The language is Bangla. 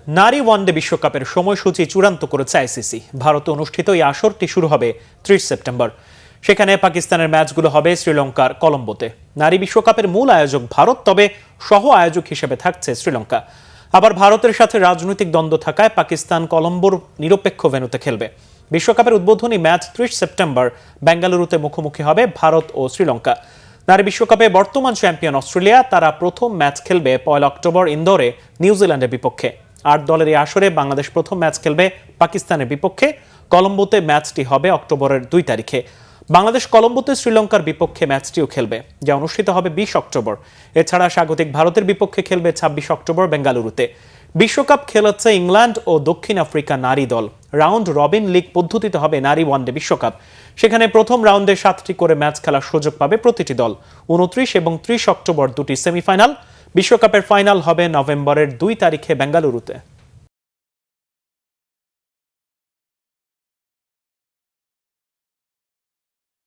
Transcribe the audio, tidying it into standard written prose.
নারী ওয়ানডে বিশ্বকাপের সময়সূচি চূড়ান্ত করেছে আইসিসি। ভারতে অনুষ্ঠিত এই আসরটি শুরু হবে ৩০ সেপ্টেম্বর। সেখানে পাকিস্তানের ম্যাচগুলো হবে শ্রীলঙ্কার কলম্বোতে। নারী বিশ্বকাপের মূল আয়োজক ভারত, তবে সহ আয়োজক হিসেবে থাকছে শ্রীলঙ্কা। আবার ভারতের সাথে রাজনৈতিক দ্বন্দ্ব থাকায় পাকিস্তান কলম্বোর নিরপেক্ষ ভেন্যুতে খেলবে। বিশ্বকাপের উদ্বোধনী ম্যাচ ৩০ সেপ্টেম্বর বেঙ্গালুরুতে মুখোমুখি হবে ভারত ও শ্রীলঙ্কা। নারী বিশ্বকাপে বর্তমান চ্যাম্পিয়ন অস্ট্রেলিয়া, তারা প্রথম ম্যাচ খেলবে ১ অক্টোবর ইন্দোরে নিউজিল্যান্ডের বিপক্ষে। ৮ দলের এই আসরে বাংলাদেশ প্রথম ম্যাচ খেলবে পাকিস্তানের বিপক্ষে। কলম্বোতে ম্যাচটি হবে অক্টোবরের ২ তারিখে। বাংলাদেশ কলম্বোতে শ্রীলঙ্কার বিপক্ষে ম্যাচটিও খেলবে, যা অনুষ্ঠিত হবে ২০ অক্টোবর। এছাড়া স্বাগতিক ভারতের বিপক্ষে খেলবে ২৬ অক্টোবর বেঙ্গালুরুতে। বিশ্বকাপ খেলাচ্ছে ইংল্যান্ড ও দক্ষিণ আফ্রিকা নারী দল। রাউন্ড রবিন লিগ পদ্ধতিতে হবে নারী ওয়ানডে বিশ্বকাপ। সেখানে প্রথম রাউন্ডে ৭টি করে ম্যাচ খেলার সুযোগ পাবে প্রতিটি দল। ২৯ এবং ৩০ অক্টোবর দুটি সেমিফাইনাল। বিশ্বকাপের ফাইনাল হবে নভেম্বরের ২ তারিখে বেঙ্গালুরুতে।